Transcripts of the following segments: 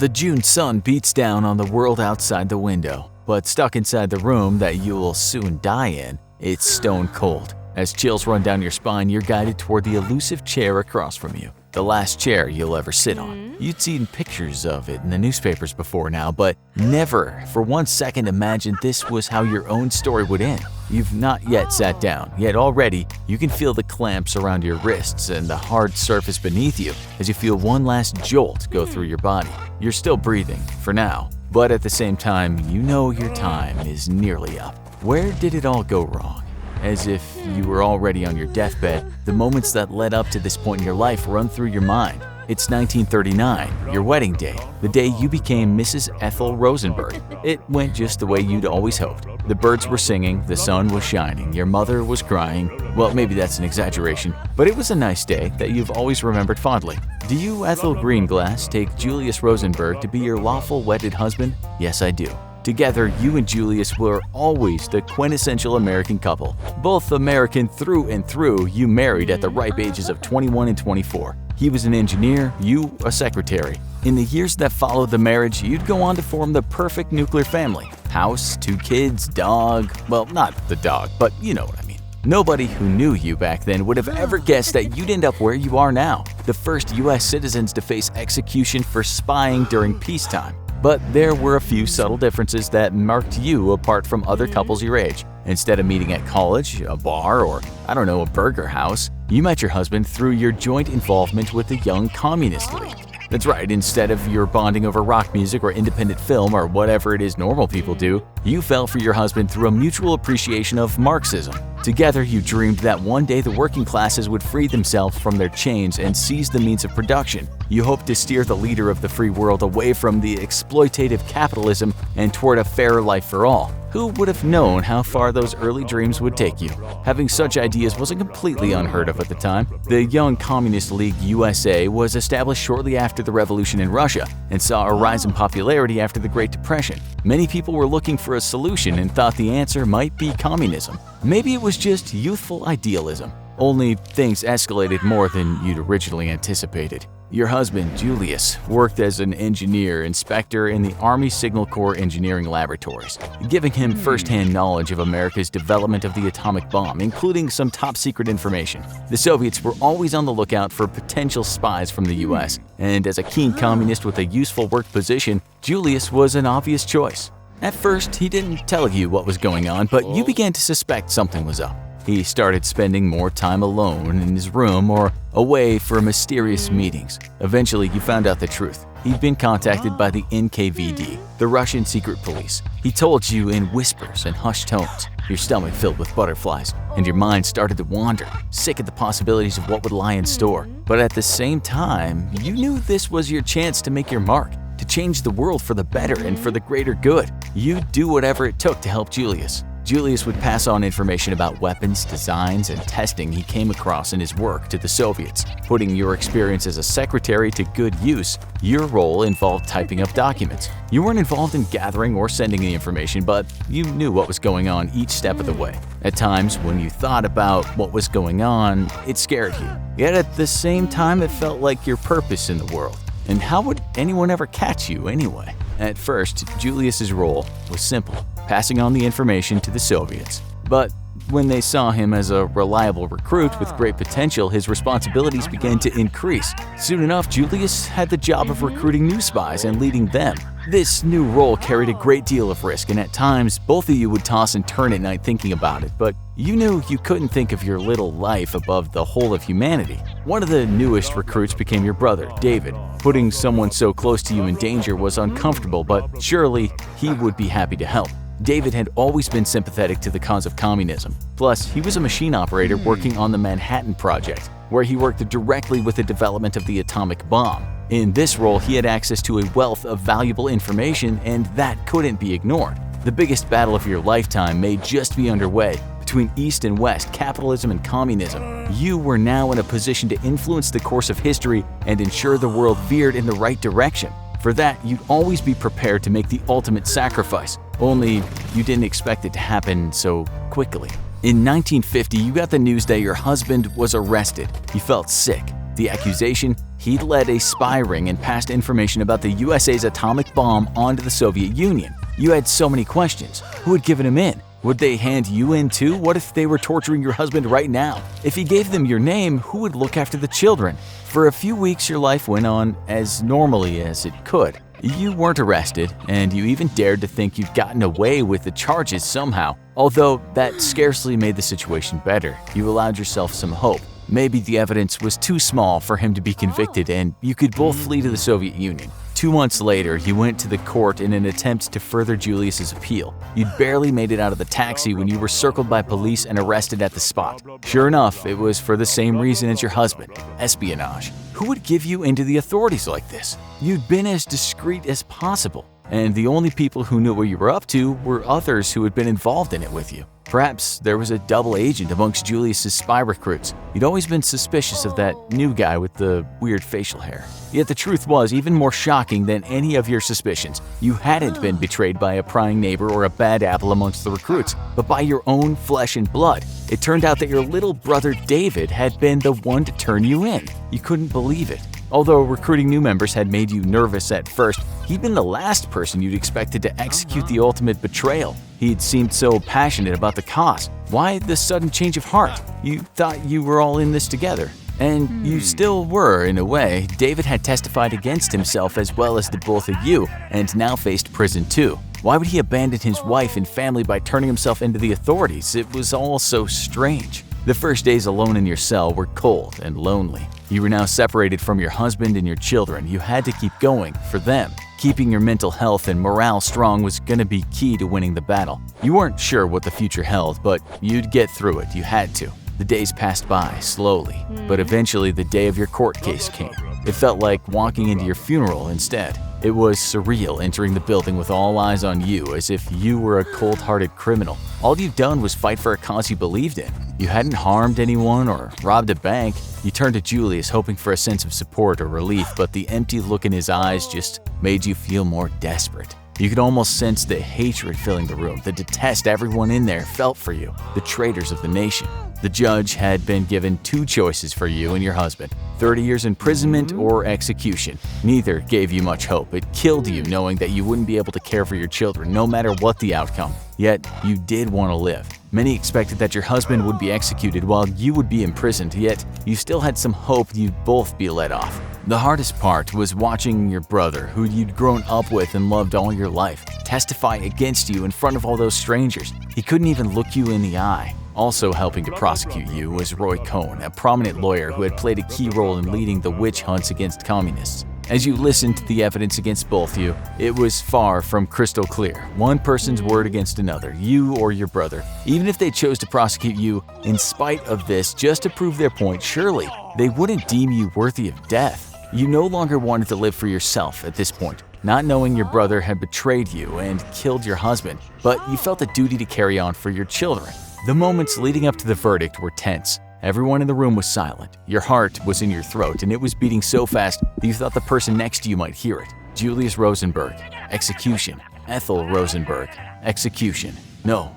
The June sun beats down on the world outside the window, but stuck inside the room that you will soon die in, it's stone cold. As chills run down your spine, you're guided toward the elusive chair across from you. The last chair you'll ever sit on. You'd seen pictures of it in the newspapers before now, but never for 1 second imagined this was how your own story would end. You've not yet sat down, yet already you can feel the clamps around your wrists and the hard surface beneath you as you feel one last jolt go through your body. You're still breathing, for now, but at the same time, you know your time is nearly up. Where did it all go wrong? As if you were already on your deathbed, the moments that led up to this point in your life run through your mind. It's 1939, your wedding day, the day you became Mrs. Ethel Rosenberg. It went just the way you'd always hoped. The birds were singing, the sun was shining, your mother was crying. Well, maybe that's an exaggeration, but it was a nice day that you've always remembered fondly. Do you, Ethel Greenglass, take Julius Rosenberg to be your lawful wedded husband? Yes, I do. Together, you and Julius were always the quintessential American couple. Both American through and through, you married at the ripe ages of 21 and 24. He was an engineer, you a secretary. In the years that followed the marriage, you'd go on to form the perfect nuclear family. House, 2 kids, dog. Well, not the dog, but you know what I mean. Nobody who knew you back then would have ever guessed that you'd end up where you are now, the first U.S. citizens to face execution for spying during peacetime. But there were a few subtle differences that marked you apart from other couples your age. Instead of meeting at college, a bar, or a burger house, you met your husband through your joint involvement with the Young Communist League. That's right, instead of your bonding over rock music or independent film or whatever it is normal people do, you fell for your husband through a mutual appreciation of Marxism. Together, you dreamed that one day the working classes would free themselves from their chains and seize the means of production. You hoped to steer the leader of the free world away from the exploitative capitalism and toward a fairer life for all. Who would have known how far those early dreams would take you? Having such ideas wasn't completely unheard of at the time. The Young Communist League USA was established shortly after the revolution in Russia and saw a rise in popularity after the Great Depression. Many people were looking for a solution and thought the answer might be communism. Maybe it was just youthful idealism. Only things escalated more than you'd originally anticipated. Your husband, Julius, worked as an engineer inspector in the Army Signal Corps Engineering Laboratories, giving him first-hand knowledge of America's development of the atomic bomb, including some top-secret information. The Soviets were always on the lookout for potential spies from the U.S., and as a keen communist with a useful work position, Julius was an obvious choice. At first, he didn't tell you what was going on, but you began to suspect something was up. He started spending more time alone in his room or away for mysterious meetings. Eventually, you found out the truth. He'd been contacted by the NKVD, the Russian secret police. He told you in whispers and hushed tones, your stomach filled with butterflies, and your mind started to wander, sick at the possibilities of what would lie in store. But at the same time, you knew this was your chance to make your mark, to change the world for the better and for the greater good. You'd do whatever it took to help Julius. Julius would pass on information about weapons, designs, and testing he came across in his work to the Soviets. Putting your experience as a secretary to good use, your role involved typing up documents. You weren't involved in gathering or sending the information, but you knew what was going on each step of the way. At times, when you thought about what was going on, it scared you. Yet at the same time, it felt like your purpose in the world. And how would anyone ever catch you anyway? At first, Julius's role was simple, passing on the information to the Soviets. But when they saw him as a reliable recruit with great potential, his responsibilities began to increase. Soon enough, Julius had the job of recruiting new spies and leading them. This new role carried a great deal of risk, and at times, both of you would toss and turn at night thinking about it, but you knew you couldn't think of your little life above the whole of humanity. One of the newest recruits became your brother, David. Putting someone so close to you in danger was uncomfortable, but surely he would be happy to help. David had always been sympathetic to the cause of communism. Plus, he was a machine operator working on the Manhattan Project, where he worked directly with the development of the atomic bomb. In this role, he had access to a wealth of valuable information, and that couldn't be ignored. The biggest battle of your lifetime may just be underway. Between East and West, capitalism and communism, you were now in a position to influence the course of history and ensure the world veered in the right direction. For that, you'd always be prepared to make the ultimate sacrifice, only you didn't expect it to happen so quickly. In 1950, you got the news that your husband was arrested. You felt sick. The accusation? He'd led a spy ring and passed information about the USA's atomic bomb onto the Soviet Union. You had so many questions. Who had given him in? Would they hand you in too? What if they were torturing your husband right now? If he gave them your name, who would look after the children? For a few weeks, your life went on as normally as it could. You weren't arrested, and you even dared to think you'd gotten away with the charges somehow. Although that scarcely made the situation better, you allowed yourself some hope. Maybe the evidence was too small for him to be convicted and you could both flee to the Soviet Union. 2 months later, you went to the court in an attempt to further Julius's appeal. You'd barely made it out of the taxi when you were circled by police and arrested at the spot. Sure enough, it was for the same reason as your husband: espionage. Who would give you into the authorities like this? You'd been as discreet as possible, and the only people who knew what you were up to were others who had been involved in it with you. Perhaps there was a double agent amongst Julius's spy recruits. You'd always been suspicious of that new guy with the weird facial hair. Yet the truth was even more shocking than any of your suspicions. You hadn't been betrayed by a prying neighbor or a bad apple amongst the recruits, but by your own flesh and blood. It turned out that your little brother David had been the one to turn you in. You couldn't believe it. Although recruiting new members had made you nervous at first, he'd been the last person you'd expected to execute the ultimate betrayal. He'd seemed so passionate about the cause. Why the sudden change of heart? You thought you were all in this together. And you still were, in a way. David had testified against himself as well as the both of you, and now faced prison too. Why would he abandon his wife and family by turning himself into the authorities? It was all so strange. The first days alone in your cell were cold and lonely. You were now separated from your husband and your children. You had to keep going for them. Keeping your mental health and morale strong was going to be key to winning the battle. You weren't sure what the future held, but you'd get through it. You had to. The days passed by slowly, but eventually the day of your court case came. It felt like walking into your funeral instead. It was surreal entering the building with all eyes on you, as if you were a cold-hearted criminal. All you'd done was fight for a cause you believed in. You hadn't harmed anyone or robbed a bank. You turned to Julius hoping for a sense of support or relief, but the empty look in his eyes just made you feel more desperate. You could almost sense the hatred filling the room, the detest everyone in there felt for you, the traitors of the nation. The judge had been given 2 choices for you and your husband: 30 years imprisonment or execution. Neither gave you much hope. It killed you knowing that you wouldn't be able to care for your children no matter what the outcome. Yet you did want to live. Many expected that your husband would be executed while you would be imprisoned, yet you still had some hope you'd both be let off. The hardest part was watching your brother, who you'd grown up with and loved all your life, testify against you in front of all those strangers. He couldn't even look you in the eye. Also helping to prosecute you was Roy Cohn, a prominent lawyer who had played a key role in leading the witch hunts against communists. As you listened to the evidence against both you, it was far from crystal clear. One person's word against another, you or your brother. Even if they chose to prosecute you in spite of this just to prove their point, surely they wouldn't deem you worthy of death. You no longer wanted to live for yourself at this point, not knowing your brother had betrayed you and killed your husband, but you felt a duty to carry on for your children. The moments leading up to the verdict were tense. Everyone in the room was silent. Your heart was in your throat, and it was beating so fast that you thought the person next to you might hear it. Julius Rosenberg, execution. Ethel Rosenberg, execution. No,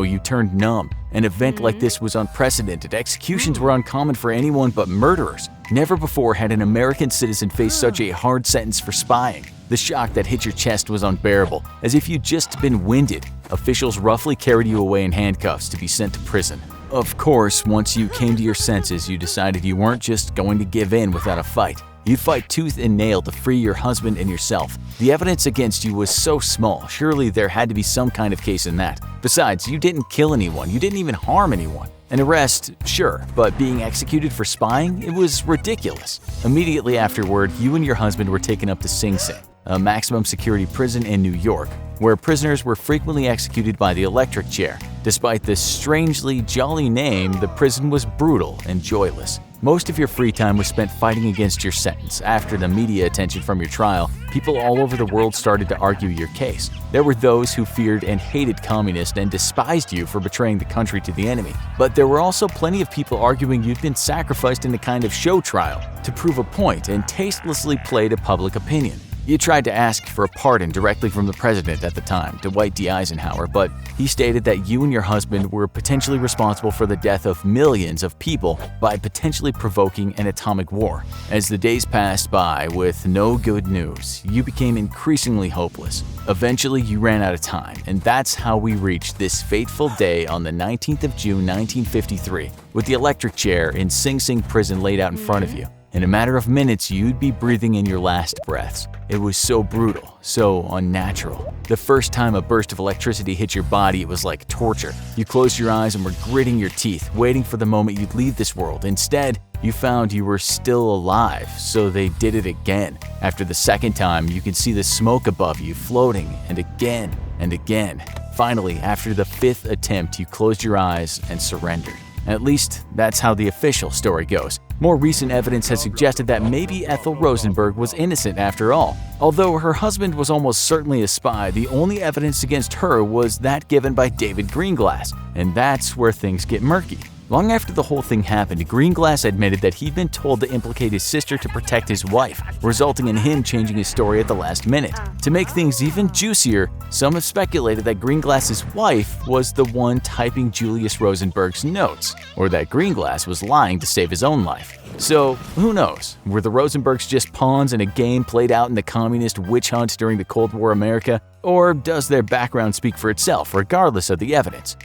you turned numb. An event like this was unprecedented. Executions were uncommon for anyone but murderers. Never before had an American citizen faced such a hard sentence for spying. The shock that hit your chest was unbearable, as if you'd just been winded. Officials roughly carried you away in handcuffs to be sent to prison. Of course, once you came to your senses, you decided you weren't just going to give in without a fight. You'd fight tooth and nail to free your husband and yourself. The evidence against you was so small, surely there had to be some kind of case in that. Besides, you didn't kill anyone, you didn't even harm anyone. An arrest, sure, but being executed for spying? It was ridiculous. Immediately afterward, you and your husband were taken up to Sing Sing, a maximum security prison in New York, where prisoners were frequently executed by the electric chair. Despite this strangely jolly name, the prison was brutal and joyless. Most of your free time was spent fighting against your sentence. After the media attention from your trial, people all over the world started to argue your case. There were those who feared and hated communists and despised you for betraying the country to the enemy. But there were also plenty of people arguing you'd been sacrificed in a kind of show trial to prove a point and tastelessly play to public opinion. You tried to ask for a pardon directly from the president at the time, Dwight D. Eisenhower, but he stated that you and your husband were potentially responsible for the death of millions of people by potentially provoking an atomic war. As the days passed by with no good news, you became increasingly hopeless. Eventually, you ran out of time, and that's how we reached this fateful day on the 19th of June 1953, with the electric chair in Sing Sing prison laid out in front of you. In a matter of minutes, you'd be breathing in your last breaths. It was so brutal, so unnatural. The first time a burst of electricity hit your body, it was like torture. You closed your eyes and were gritting your teeth, waiting for the moment you'd leave this world. Instead, you found you were still alive, so they did it again. After the second time, you could see the smoke above you floating, and again and again. Finally, after the fifth attempt, you closed your eyes and surrendered. At least, that's how the official story goes. More recent evidence has suggested that maybe Ethel Rosenberg was innocent after all. Although her husband was almost certainly a spy, the only evidence against her was that given by David Greenglass, and that's where things get murky. Long after the whole thing happened, Greenglass admitted that he'd been told to implicate his sister to protect his wife, resulting in him changing his story at the last minute. To make things even juicier, some have speculated that Greenglass's wife was the one typing Julius Rosenberg's notes, or that Greenglass was lying to save his own life. So, who knows? Were the Rosenbergs just pawns in a game played out in the communist witch hunt during the Cold War America? Or does their background speak for itself regardless of the evidence?